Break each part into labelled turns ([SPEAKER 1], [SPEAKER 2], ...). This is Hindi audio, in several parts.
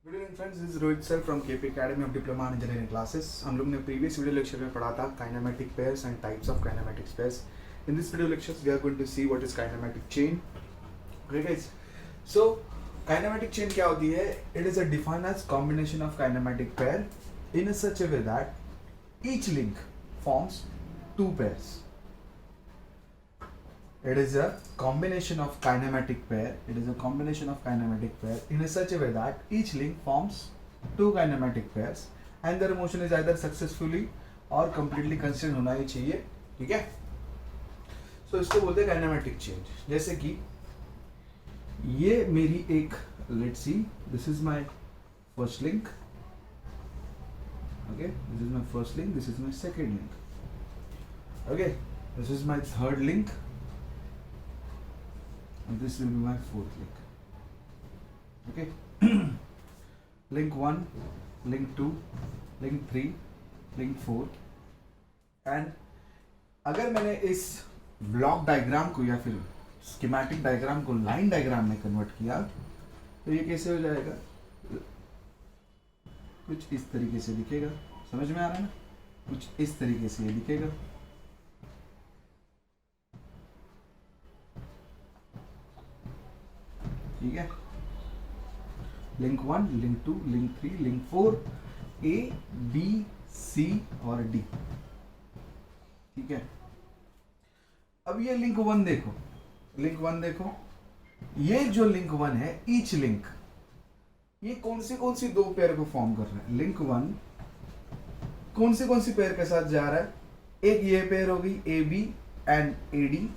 [SPEAKER 1] Good evening friends, this is Rohit sir from KP academy of diploma in engineering classes. हम लोग ने प्रीवियस वीडियो लेक्चर में पढ़ा था kinematic pairs and types of kinematic pairs. In this video lectures we are going to see what is kinematic chain. Okay guys, so kinematic chain क्या होती है? It is a defined as combination of kinematic pair in such a way that each link forms two pairs. It is a combination of kinematic pair. It is a combination of kinematic pair in a such a way that each link forms two kinematic pairs and their motion is either successfully or completely constrained होना ही चाहिए. ठीक है? So इसको बोलते हैं kinematic change. जैसे कि ये मेरी एक, let's see, this is my first link. Okay, this is my first link. This is my second link. Okay, this is my third link. And this will be my fourth link. Okay. Link 1, link 2, link 3, link 4. And अगर मैंने इस ब्लॉक डायग्राम को या फिर स्कीमेटिक डायग्राम को लाइन डायग्राम में कन्वर्ट किया तो ये कैसे हो जाएगा? कुछ इस तरीके से दिखेगा. समझ में आ रहा है ना? कुछ इस तरीके से ये दिखेगा. ठीक है. Link 1, link 2, link 3, link 4, A B C और डी. ठीक है. अब ये लिंक 1 देखो, लिंक 1 देखो. ये जो लिंक 1 है, ईच लिंक, ये कौन सी दो पेयर को फॉर्म कर रहा है? लिंक 1 कौन सी पेयर के साथ जा रहा है? एक ये पेयर हो गई A B and A D,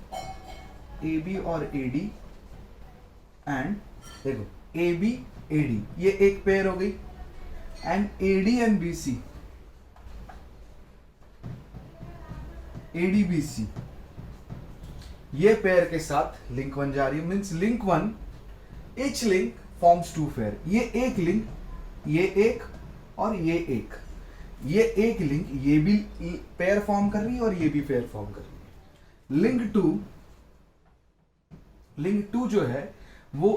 [SPEAKER 1] A B और ए डी. एंड देखो ए बी ए डी, ये एक पेयर हो गई. And A D and B C, A D B C, ये पेयर के साथ लिंक 1 जा रही है. Means link 1, each link forms two pair. ये एक लिंक, ये एक और ये एक, ये एक लिंक ये भी पेयर फॉर्म कर रही है और ये भी पेयर फॉर्म कर रही है. लिंक 2 जो है वो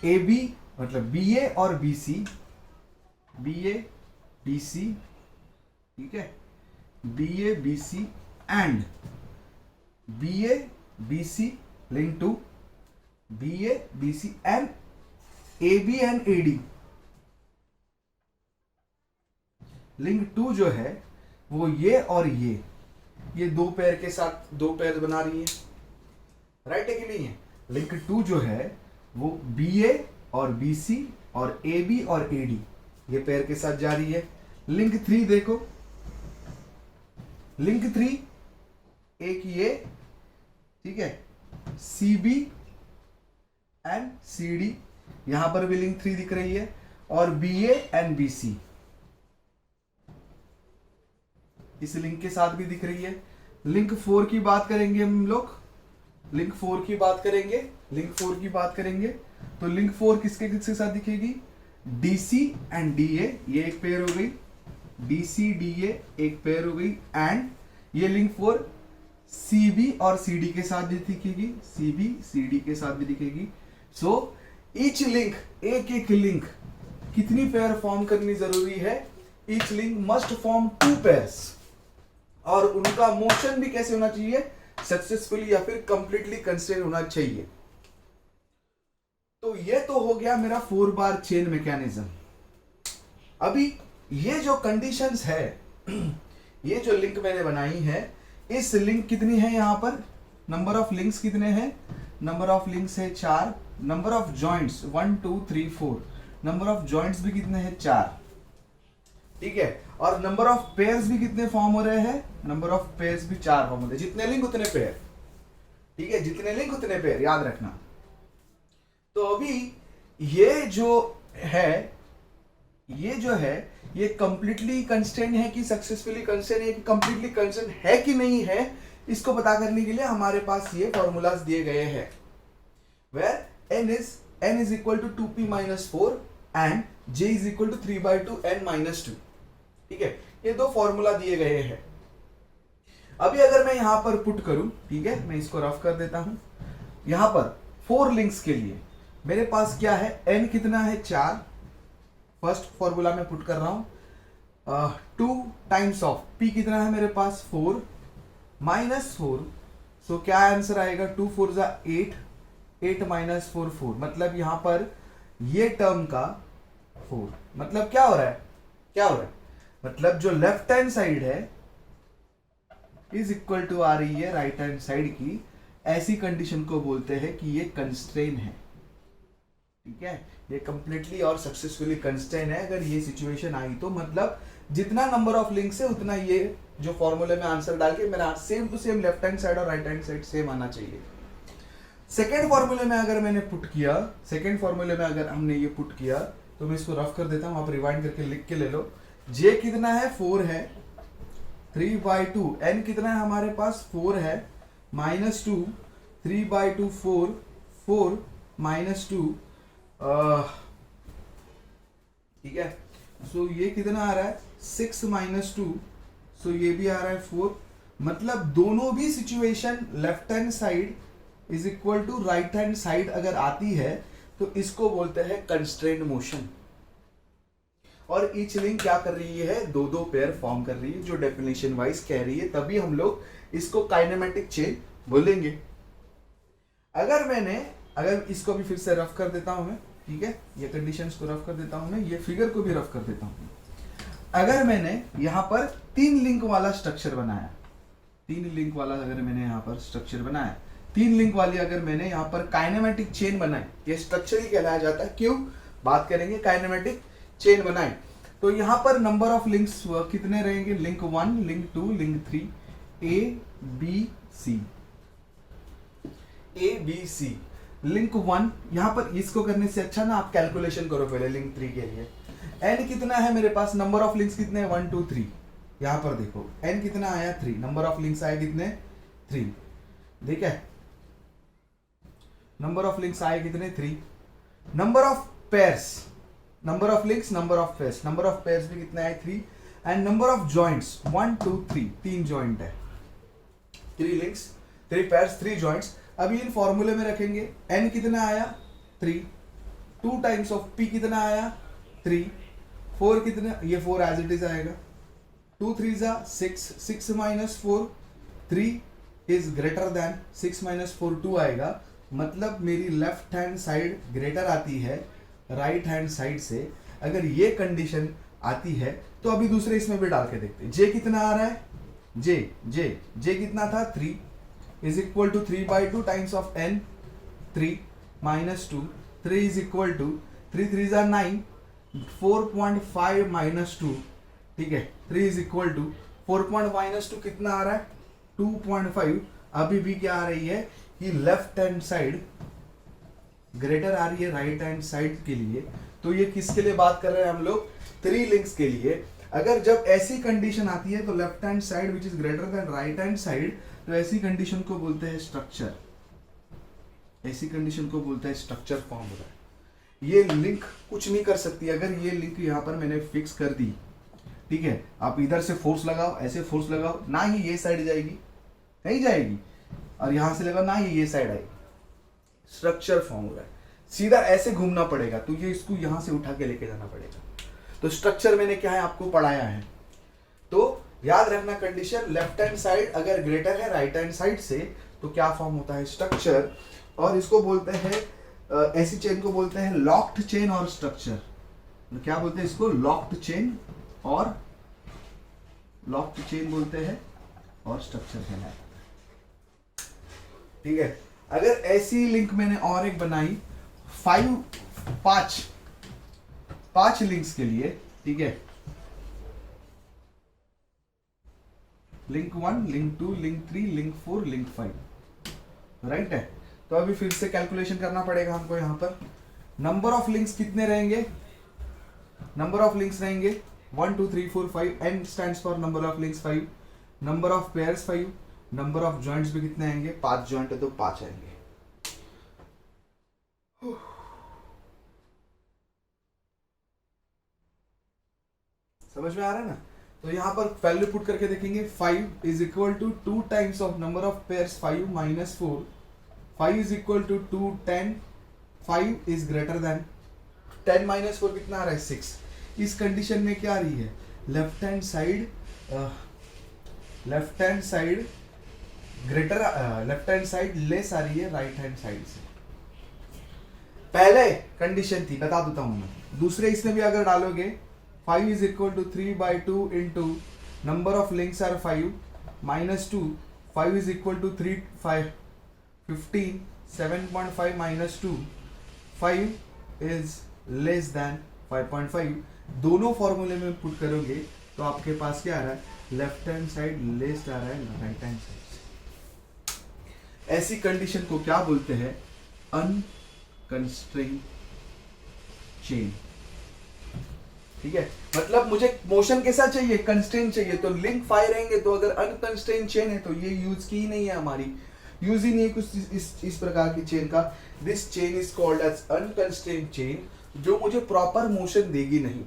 [SPEAKER 1] ए बी मतलब बी ए और B C, B A B C. ठीक है. B A B C and B A B C. Link 2 B A B C and A B and A D. Link 2 जो है वो ये और ये दो पेयर के साथ दो पेयर बना रही है. राइट है कि नहीं है? लिंक 2 जो है वो बी ए और बी सी और ए बी और ए डी, ये पेयर के साथ जा रही है. लिंक 3 देखो, लिंक 3 एक ये, ठीक है, C B and C D, यहां पर भी लिंक 3 दिख रही है. और B A and B C इस लिंक के साथ भी दिख रही है. लिंक 4 की बात करेंगे हम लोग, लिंक 4 की बात करेंगे, लिंक 4 की बात करेंगे तो लिंक 4 किसके साथ दिखेगी? DC एंड DA, ये एक पेयर हो गई. DC DA एक पेयर हो गई. एंड ये लिंक 4 CB और CD के साथ भी दिखेगी, CB CD के साथ भी दिखेगी. सो ईच लिंक, एक लिंक कितनी पेयर फॉर्म करनी जरूरी है? Each link must form 2 pairs. और उनका मोशन भी कैसे होना चाहिए? सक्सेसफुली या फिर कंप्लीटली कंस्ट्रेन होना चाहिए. तो ये तो हो गया मेरा 4 बार चेन मैकेनिज्म. अभी ये जो कंडीशंस है, ये जो लिंक मैंने बनाई है, इस लिंक कितनी है? यहां पर नंबर ऑफ लिंक्स कितने हैं? नंबर ऑफ लिंक्स है 4. Number of joints 1 2 3 4, number of joints भी कितने हैं? 4. ठीक है. और नंबर ऑफ पेयर्स भी कितने फॉर्म हो रहे हैं? नंबर ऑफ पेयर्स भी 4 फॉर्म हो रहे हैं. जितने लिंक उतने पेयर. ठीक है, जितने लिंक उतने पेयर, याद रखना. तो अभी ये जो है ये कंप्लीटली कंस्ट्रेंट है कि सक्सेसफुली कंस्ट्रेंट है कि कंप्लीटली कंस्ट्रेंट है कि नहीं है, इसको पता करने के लिए हमारे पास ये फॉर्मूलाज दिए गए हैं. Where n is equal to 2p minus 4 and j is equal to 3/2 n minus 2. ठीक है, ये दो फॉर्मूला दिए गए हैं. अभी अगर मैं यहां पर पुट करूं, ठीक है, मैं इसको रफ कर देता हूं. यहां पर 4 लिंक्स के लिए मेरे पास क्या है? n कितना है? 4. फर्स्ट फॉर्मूला में पुट कर रहा हूं, 2 टाइम्स ऑफ p कितना है मेरे पास 4 माइनस 4, सो क्या आंसर आएगा 2 4 जा 8, 8 माइनस 4 4, मतलब यहां पर ये टर्म का 4, मतलब क्या हो रहा है, क्या हो रहा है, मतलब जो लेफ्ट हैंड साइड है इज इक्वल टू आ रही है राइट हैंड साइड की, ऐसी कंडीशन को बोलते हैं कि ये कंस्ट्रेन है। ठीक है, ये कंप्लीटली और सक्सेसफुली कंस्ट्रेन है। अगर ये सिचुएशन आई तो मतलब जितना नंबर ऑफ लिंक्स है उतना ये जो फॉर्मूले में आंसर डाल के मेरा same to same left hand side और राइट हैंड साइड सेम आना चाहिए। सेकेंड फॉर्मूले में अगर मैंने पुट किया, सेकेंड फॉर्मूले में अगर हमने ये पुट किया तो मैं इसको रफ कर देता हूं, आप रिवाइंड करके लिख के ले लो। जे कितना है 4 है, 3/2, एन कितना है हमारे पास 4 है, -2, 3/2 4, 4 -2, ठीक है, सो ये कितना आ रहा है 6 -2, सो ये भी आ रहा है 4, मतलब दोनों भी situation left hand side is equal to right hand side अगर आती है तो इसको बोलते हैं कंस्ट्रेन्ड मोशन। और ईच लिंक क्या कर रही है, 2-2 पेयर फॉर्म कर रही है जो डेफिनेशन वाइज कह रही है, तभी हम लोग इसको काइनेमेटिक चेन बोलेंगे। अगर इसको भी फिर से रफ कर देता हूं मैं, ठीक है, ये कंडीशंस को रफ कर देता हूं मैं, ये फिगर को भी रफ कर देता हूं। अगर मैंने यहां पर 3 लिंक वाला स्ट्रक्चर बनाया, 3 लिंक वाला अगर मैंने यहां पर स्ट्रक्चर बनाया, 3 लिंक वाली अगर मैंने यहां पर काइनेमेटिक चेन बनाई, ये स्ट्रक्चर ही कहलाया जाता है। क्यों बात करेंगे, काइनेमेटिक चेन बनाए तो यहां पर नंबर ऑफ लिंक्स कितने रहेंगे, link 1, link 2, link 3, A B C. Link 1 यहां पर इसको करने से अच्छा ना आप कैलकुलेशन करो पहले लिंक 3 के लिए। एन कितना है मेरे पास, नंबर ऑफ लिंक्स कितने हैं 1 2 3, यहां पर देखो एन कितना आया 3, नंबर ऑफ लिंक्स आए कितने 3, ठीक है, नंबर ऑफ लिंक्स आए कितने 3, number of pairs, number of links, number of pairs, number of pairs भी कितने आए 3, and number of joints 1 2 3, 3 joint है, 3 लिंक्स 3 पेयर्स 3 जॉइंट्स। अभी इन फॉर्मूले में रखेंगे, n कितना आया 3, 2 टाइम्स ऑफ p कितना आया 3, 4 कितना, ये 4 एज इट इज आएगा, 2 3 जा 6, 6 minus 4, 3 is greater then 6 minus 4 2 आएगा, मतलब मेरी लेफ्ट हैंड साइड ग्रेटर आती है राइट हैंड साइड से। अगर ये कंडीशन आती है तो अभी दूसरे इसमें भी डाल के देखते हैं। जे कितना आ रहा है, जे कितना था 3 is equal to 3/2 times of n, 3 minus 2, 3 is equal to 3 3 जा 9, 4.5 माइनस 2, ठीक है, 3 इज इक्वल टू 4 माइनस 2 कितना आ रहा है 2.5। अभी भी क्या आ रही है कि लेफ्ट हैंड साइड ग्रेटर आ रही है राइट हैंड साइड के लिए। तो ये किसके लिए बात कर रहे हैं हम लोग, 3 लिंक्स के लिए। अगर जब ऐसी कंडीशन आती है तो left hand side which is greater then right hand side, तो ऐसी कंडीशन को बोलते हैं स्ट्रक्चर, ऐसी कंडीशन को बोलते हैं स्ट्रक्चर फॉर्म हो रहा है। ये लिंक कुछ नहीं कर सकती, अगर ये लिंक यहां पर मैंने फिक्स कर दी, ठीक है, आप इधर से फोर्स लगाओ, ऐसे फोर्स लगाओ, ना ही ये साइड जाएगी, नहीं जाएगी, और यहां से लगाओ ना ही ये साइड आएगी, स्ट्रक्चर फॉर्म हो रहा है। सीधा ऐसे घूमना पड़ेगा तो ये इसको यहां से उठा के लेके जाना पड़ेगा। तो स्ट्रक्चर मैंने क्या है आपको पढ़ाया है, तो याद रखना कंडीशन, लेफ्ट हैंड साइड अगर ग्रेटर है राइट हैंड साइड से तो क्या फॉर्म होता है स्ट्रक्चर, और इसको बोलते हैं ऐसी चेन को बोलते हैं लॉक्ड चेन और स्ट्रक्चर। क्या बोलते हैं इसको, लॉक्ड चेन, और लॉक्ड चेन बोलते हैं और स्ट्रक्चर कहलाता है। ठीक है, अगर ऐसी लिंक मैंने और एक बनाई 5 लिंक्स के लिए, ठीक है, link 1, link 2, link 3, link 4, link 5, right है। तो अभी फिर से कैलकुलेशन करना पड़ेगा हमको। यहां पर नंबर ऑफ लिंक्स कितने रहेंगे, नंबर ऑफ लिंक्स रहेंगे 1 2 3 4 5, n stands for number of links 5, number of pairs 5, number of joints भी कितने आएंगे, 5 जॉइंट है तो 5 आएंगे। समझ में आ रहा है ना। तो यहां पर वैल्यू पुट करके देखेंगे, 5 is equal to 2 times of number of pairs 5 minus 4, 5 is equal to 2 10, 5 is greater than 10 minus 4 कितना आ रहा है 6, इस कंडीशन में क्या आ रही है, left hand side greater, left hand side less आ रही है राइट हैंड साइड से। पहले कंडीशन थी, बता देता हूं मैं, दूसरे इसमें भी अगर डालोगे 5 is equal to 3/2 into number of links are 5 minus 2, 5 is equal to 3, 5, 15, 7.5 minus 2, 5 is less than 5.5। दोनों फॉर्मूले में पुट करोगे तो आपके पास क्या आ रहा है, लेफ्ट हैंड साइड लेस आ रहा है राइट हैंड साइड से। ऐसी कंडीशन को क्या बोलते हैं, अनकंस्ट्रेन्ड चेन। ठीक है, मतलब मुझे मोशन कैसा चाहिए, कंस्ट्रेंट चाहिए, तो लिंक 5 रहेंगे। तो अगर अनकंस्ट्रेंट चेन है तो ये यूज की ही नहीं है, हमारी यूज ही नहीं है कुछ इस प्रकार की चेन का। This chain is called as unconstrained chain, जो मुझे प्रॉपर मोशन देगी नहीं।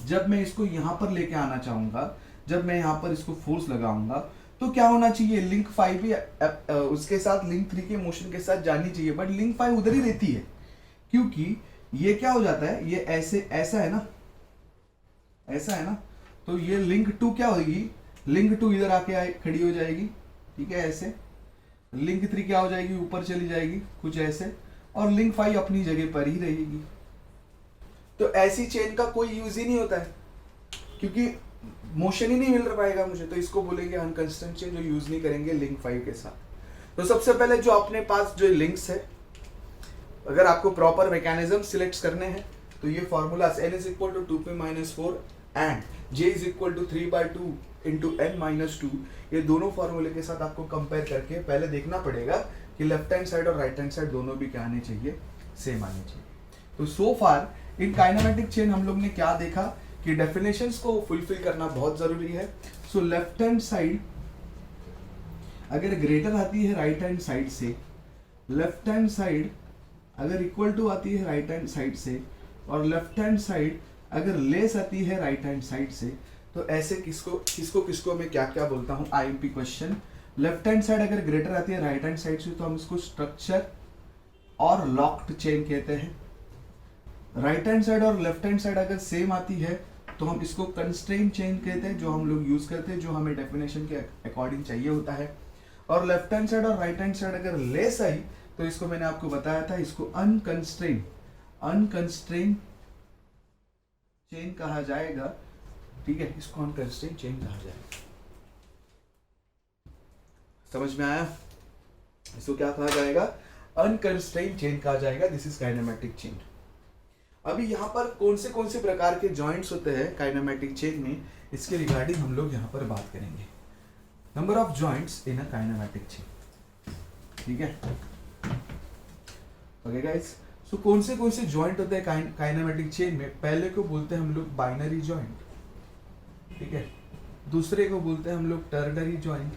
[SPEAKER 1] जब मैं इसको यहां पर लेके आना चाहूंगा, जब मैं यहां पर इसको फोर्स लगाऊंगा, तो क्या होना चाहिए, लिंक 5 भी उसके साथ लिंक 3 के मोशन के साथ जानी चाहिए, बट लिंक 5 उधर ही रहती है, क्योंकि ये क्या हो जाता है, ये ऐसे ऐसा है ना, ऐसा है ना, तो ये लिंक 2 क्या होगी, लिंक 2 इधर आके खड़ी हो जाएगी। ठीक है, ऐसे लिंक 3 क्या हो जाएगी, ऊपर चली जाएगी कुछ ऐसे, और लिंक 5 अपनी जगह पर ही रहेगी। तो ऐसी चेन का कोई यूज ही नहीं होता है, क्योंकि मोशन ही नहीं मिल पाएगा मुझे, तो इसको बोलेंगे अनकंस्ट्रेंट चेन, जो यूज नहीं करेंगे लिंक 5 के साथ। तो सबसे पहले जो अपने पास जो लिंक्स है, अगर आपको प्रॉपर मैकेनिज्म सिलेक्ट करने हैं तो ये formula n is equal to 2p-4 and j is equal to 3/2 into n-2, ये दोनों फॉर्मूले के साथ आपको कंपेयर करके पहले देखना पड़ेगा कि लेफ्ट हैंड साइड और राइट हैंड साइड दोनों भी क्या आने चाहिए, सेम आने चाहिए। तो सो फार इन काइनेमेटिक चेन हम लोग ने क्या देखा कि डेफिनेशंस को फुलफिल करना बहुत जरूरी है। सो लेफ्ट हैंड साइड अगर ग्रेटर आती है राइट हैंड साइड से, लेफ्ट हैंड साइड अगर इक्वल टू आती है राइट हैंड साइड से, और लेफ्ट हैंड साइड अगर लेस आती है राइट हैंड साइड से, तो ऐसे किसको मैं क्या क्या बोलता हूँ, IMP question. Left hand side अगर ग्रेटर आती है राइट हैंड साइड से, तो हम इसको स्ट्रक्चर और लॉक्ड चेन कहते हैं। राइट हैंड साइड और लेफ्ट हैंड साइड अगर सेम आती है तो हम इसको कंस्ट्रेंट चेन कहते हैं, जो हम लोग यूज करते हैं, जो हमें डेफिनेशन के अकॉर्डिंग चाहिए होता है। और लेफ्ट हैंड साइड और राइट हैंड साइड अगर लेस आई तो इसको मैंने आपको बताया था, इसको अनकंस्ट्रेंट चेन कहा जाएगा। ठीक है, इसको अनकंस्ट्रेंट चेन कहा जाएगा। समझ में आया, इसको क्या कहा जाएगा, अनकंस्ट्रेंट चेन कहा जाएगा। This is kinematic chain. अभी यहाँ पर कौन से प्रकार के जॉइंट्स होते हैं काइनेमेटिक चेन में, इसके रिगार्डिंग हम लोग यहाँ पर बात करेंगे। Number of joints in a kinematic chain. ठीक है, ओके गाइस। सो कौन से जॉइंट होते हैं काइनेमेटिक चेन में। पहले को बोलते हैं हम लोग बाइनरी जॉइंट, ठीक है। दूसरे को बोलते हैं हम लोग टर्नरी जॉइंट,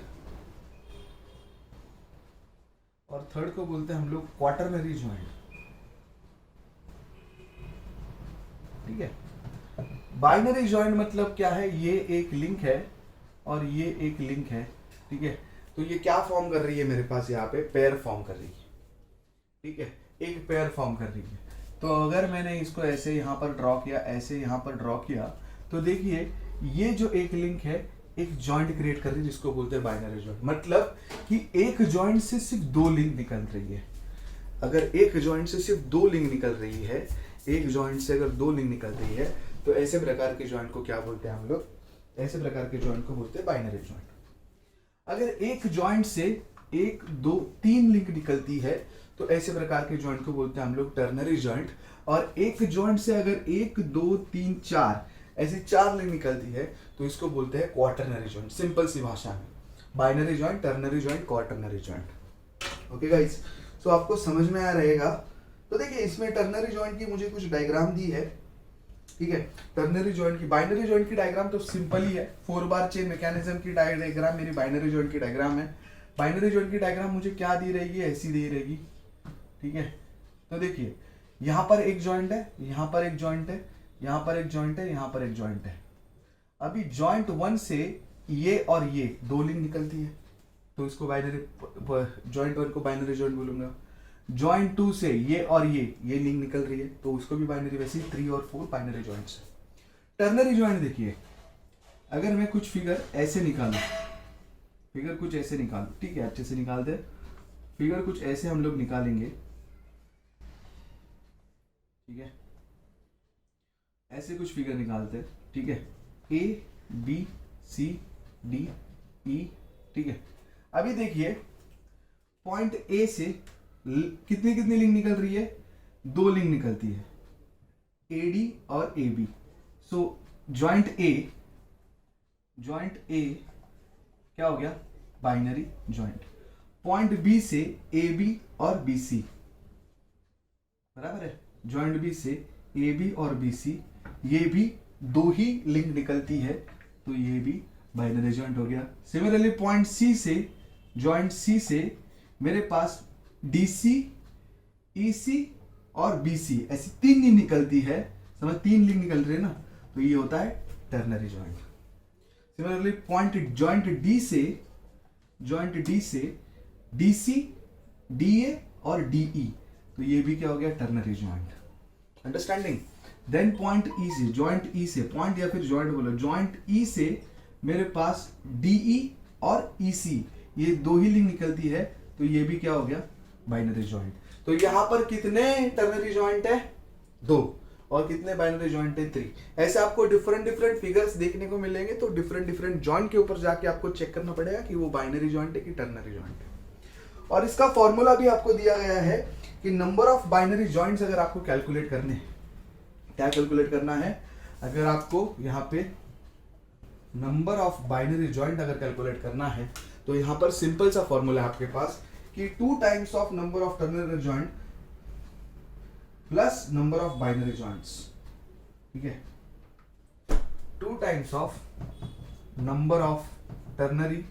[SPEAKER 1] और थर्ड को बोलते हैं हम लोग क्वाटरनरी जॉइंट। ठीक है, बाइनरी जॉइंट मतलब क्या है, ये एक लिंक है और ये एक लिंक है। ठीक है, तो ये क्या फॉर्म कर रही है मेरे पास, यहाँ पे पेयर फॉर्म कर रही है। ठीक है, एक पेयर फॉर्म कर रही है। तो अगर मैंने इसको ऐसे यहाँ पर ड्रॉ किया, ऐसे यहाँ पर ड्रॉ किया, तो देखिए ये जो एक लिंक है एक जॉइंट क्रिएट कर रही है, जिसको बोलते हैं बाइनरी जॉइंट। मतलब कि एक जॉइंट से सिर्फ 2 लिंक निकल रही है। अगर एक जॉइंट से सिर्फ 2 लिंक निकल रही है, एक जॉइंट से अगर 2 लिंक निकल रही है, तो ऐसे प्रकार के जॉइंट को क्या बोलते हैं हम लोग, ऐसे प्रकार के जॉइंट को बोलते हैं बाइनरी जॉइंट। अगर एक जॉइंट से 1, 2, 3 लिंक निकलती है, तो ऐसे प्रकार के जॉइंट को बोलते हैं हम लोग टर्नरी जॉइंट। और एक जॉइंट से अगर 1, 2, 3, 4 ऐसी 4 लिंक निकलती है, तो इसको बोलते हैं क्वाटरनरी जॉइंट। सिंपल सी भाषा में binary joint, ternary joint, quaternary joint. Okay guys, so आपको समझ में आ रहेगा। तो देखिए इसमें टर्नरी जॉइंट की मुझे कुछ डायग्राम दी है। ठीक है, टर्नरी जॉइंट की, बाइनरी जॉइंट की डायग्राम तो सिंपल ही है। 4 बार चेन मैकेनिज्म की डायग्राम मेरी बाइनरी जॉइंट की डायग्राम है। बाइनरी जॉइंट की डायग्राम मुझे क्या दी रहेगी, ऐसी दी रहेगी। ठीक है, तो देखिए यहाँ पर एक जॉइंट है, यहाँ पर एक जॉइंट है, यहाँ पर एक जॉइंट है, यहाँ पर एक जॉइंट है। अभी जॉइंट 1 से ये और ये 2 लिंक निकलती है, तो इसको बाइनरी, जॉइंट 1 को बाइनरी जॉइंट बोलूंगा। जॉइंट 2 से ये और ये लिंक निकल रही है, तो उसको भी बाइनरी। वैसे ही 3 और 4 बाइनरी जॉइंट्स है। टर्नरी जॉइंट देखिए, अगर मैं कुछ फिगर ऐसे निकालूं, फिगर कुछ ऐसे निकालूं, ठीक है, अच्छे से निकालते हैं, फिगर कुछ ऐसे हम लोग निकालेंगे, ठीक है, ऐसे कुछ फिगर निकालते हैं, ठीक है, ए बी सी डी ई, ठीक है। अभी देखिए पॉइंट ए से कितनी कितनी लिंक निकल रही है, 2 लिंक निकलती है, ए डी और ए बी। सो जॉइंट ए क्या हो गया, बाइनरी जॉइंट। पॉइंट बी से ए बी और बी सी, बराबर है, जॉइंट बी से ए बी और बी सी, ये भी 2 ही लिंक निकलती है, तो ये भी बाइनरी जॉइंट हो गया। सिमिलरली पॉइंट सी से, जॉइंट सी से मेरे पास डी सी, ई सी और बी सी, ऐसी 3 लिंक निकलती है, समझ, 3 लिंक निकल रही है ना, तो ये होता है ternary joint. Similarly point joint D से डी सी, डी ए और डी ई, तो ये भी क्या हो गया, ternary joint. Understanding. Then point E से, जॉइंट ई से, पॉइंट या फिर जॉइंट बोलो, जॉइंट ई से मेरे पास डी ई और ई सी, ये 2 ही लिंक निकलती है, तो ये भी क्या हो गया, बाइनरी जॉइंट। तो यहां पर कितने टर्नरी जॉइंट है, 2, और कितने बाइनरी जॉइंट है, 3। ऐसे आपको डिफरेंट फिगर्स देखने को मिलेंगे, तो डिफरेंट जॉइंट के ऊपर जाके आपको चेक करना पड़ेगा कि वो बाइनरी जॉइंट है कि टर्नरी जॉइंट है। और इसका फॉर्मूला भी आपको दिया गया है कि नंबर ऑफ बाइनरी जॉइंट्स अगर आपको कैलकुलेट करने हैं, क्या कैलकुलेट करना है, अगर आपको यहाँ पे नंबर ऑफ बाइनरी जॉइंट अगर कैलकुलेट करना है, तो यहाँ पर सिंपल सा फॉर्मूला है आपके पास कि 2 times of number of ternary joint plus number of binary joints, ठीक है, 2 times of number of ternary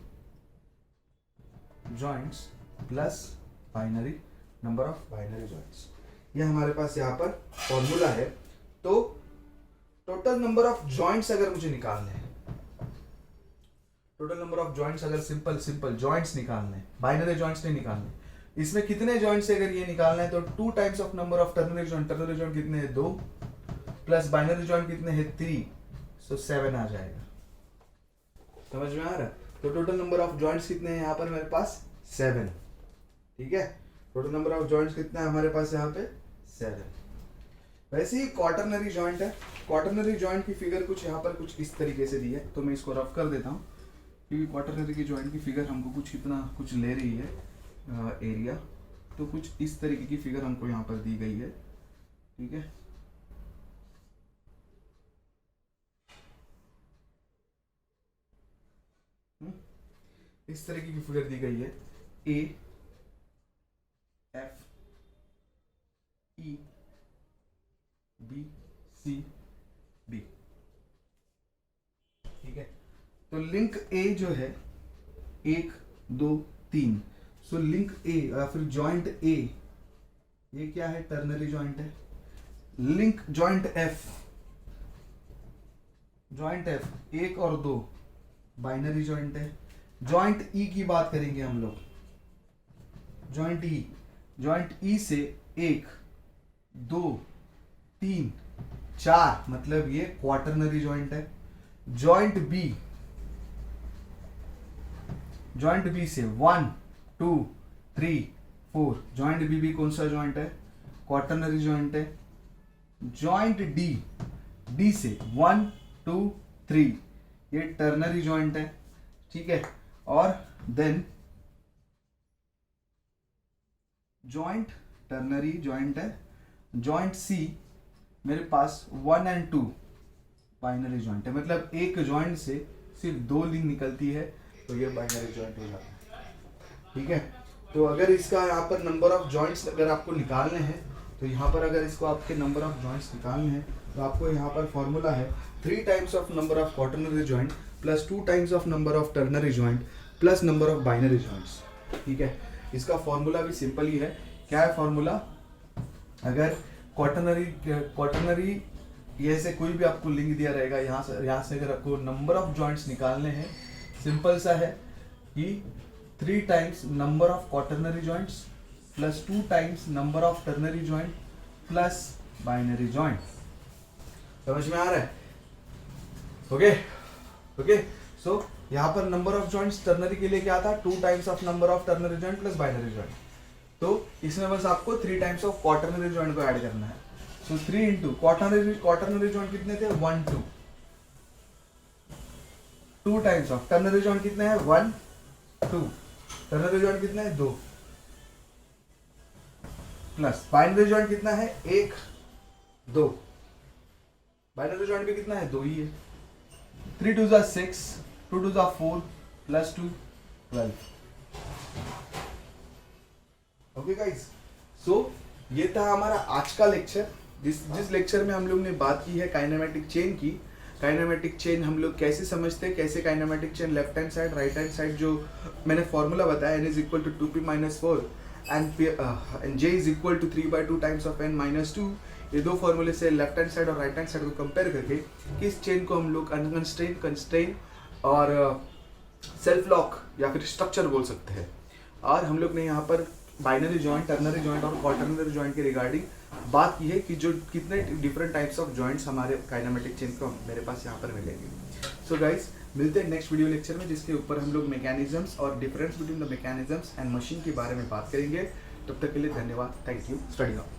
[SPEAKER 1] joints plus binary number of binary joints, ये हमारे पास यहाँ पर फॉर्मूला है। तो टोटल नंबर ऑफ जॉइंट्स अगर मुझे निकालने हैं, टोटल नंबर ऑफ जॉइंट्स अगर सिंपल जॉइंट्स निकालने हैं, बाइनरी जॉइंट्स नहीं निकालने, इसमें कितने जॉइंट्स अगर ये निकालना है, तो 2 times of number of ternary joint कितने हैं, 2, प्लस बाइनरी जॉइंट कितने हैं, 3, सो 7 आ जाएगा। समझ में आ रहा है? तो टोटल नंबर ऑफ जॉइंट्स कितने हैं यहाँ पर मेरे पास, 7, ठीक है। टोटल नंबर ऑफ जॉइंट्स कितना है हमारे पास यहाँ पे, 7। वैसे ही क्वाटरनरी जॉइंट है, क्वाटरनरी जॉइंट की फिगर कुछ यहाँ पर कुछ इस तरीके से दी है, तो मैं इसको रफ कर देता हूँ, क्योंकि क्वाटरनरी की जॉइंट की फिगर हमको कुछ इतना कुछ ले रही है एरिया, तो कुछ इस तरीके की फिगर हमको यहाँ पर दी गई है, ठीक है। इस तरीके की फिगर दी गई है, A F E B C D, ठीक है। तो लिंक ए जो है 1 2 3, सो लिंक ए या फिर जॉइंट ए, ये क्या है, टर्नरी जॉइंट है। लिंक जॉइंट एफ 1 और 2 बाइनरी जॉइंट है। जॉइंट ई की बात करेंगे हम लोग, जॉइंट ई से 1 2 3 4, मतलब ये क्वाटरनरी जॉइंट है। जॉइंट बी से 1 2 3 4, जॉइंट बी भी कौन सा जॉइंट है, क्वाटरनरी जॉइंट है। जॉइंट डी से 1 2 3, ये टर्नरी जॉइंट है, ठीक है। और देन जॉइंट टर्नरी जॉइंट है। जॉइंट सी मेरे पास 1 और 2 बाइनरी जॉइंट है, मतलब एक जॉइंट से सिर्फ 2 लिंक निकलती है, तो ये बाइनरी जॉइंट हो जाता है, ठीक है। तो अगर इसका यहाँ पर नंबर ऑफ जॉइंट्स अगर आपको निकालने हैं, तो यहाँ पर अगर इसको आपके नंबर ऑफ जॉइंट्स निकालने हैं, तो आपको यहाँ पर फॉर्मूला है 3 times of number of quaternary joint plus 2 times of number of ternary joint plus number of binary joints, ठीक है। इसका फॉर्मूला भी सिंपल ही है। क्या है फॉर्मूला, अगर क्वाटरनरी ये से कोई भी आपको लिंक दिया रहेगा, यहाँ से अगर आपको नंबर ऑफ जॉइंट्स निकालने हैं, सिंपल सा है कि 3 times number of quaternary joints plus 2 times number of ternary joint plus binary joint. समझ में आ रहा है? ओके ओके, सो यहाँ पर नंबर ऑफ जॉइंट्स टर्नरी के लिए क्या था, 2 times of number of ternary joint plus binary joint. तो इसमें बस आपको 3 टाइम्स ऑफ क्वाटरनरी जॉइंट को ऐड करना है। सो 3 इंटू क्वाटरनरी जॉइंट कितने थे, 1 2, 2 टाइम्स ऑफ टर्नरी जॉइंट कितने हैं, 1 2, टर्नरी जॉइंट कितना है, 2, प्लस बाइनरी जॉइंट कितना है, 1 2, बाइनरी जॉइंट भी कितना है, 2 ही है। 3 2 जा 6, 2 2 जा 4 प्लस 2 12। ओके गाइस, सो ये था हमारा आज का लेक्चर, जिस लेक्चर में हम लोग ने बात की है काइनेमेटिक चेन की। काइनेमेटिक चेन हम लोग कैसे समझते हैं, कैसे kinematic chain left hand side right hand side, जो मैंने फॉर्मूला बताया n is equal to 2p minus 4 and j is equal to 3/2 times of n minus 2। ये दो फॉर्मूले से लेफ्ट हैंड साइड और राइट हैंड साइड को कंपेयर करके किस चेन को हम लोग अनकंस्ट्रेन, कंस्ट्रेन और सेल्फ लॉक या फिर स्ट्रक्चर बोल सकते हैं। और हम लोग ने यहाँ पर बाइनरी जॉइंट, टर्नरी जॉइंट और क्वाटरनरी जॉइंट के रिगार्डिंग बात की है कि जो कितने डिफरेंट टाइप्स ऑफ जॉइंट्स हमारे काइनेमेटिक चेन को मेरे पास यहाँ पर मिलेंगे। सो गाइस, मिलते हैं नेक्स्ट वीडियो लेक्चर में, जिसके ऊपर हम लोग मैकेनिज्म्स और difference between the mechanisms and machine के बारे में बात करेंगे। तब तक के लिए धन्यवाद, थैंक यू, स्टडी ऑन।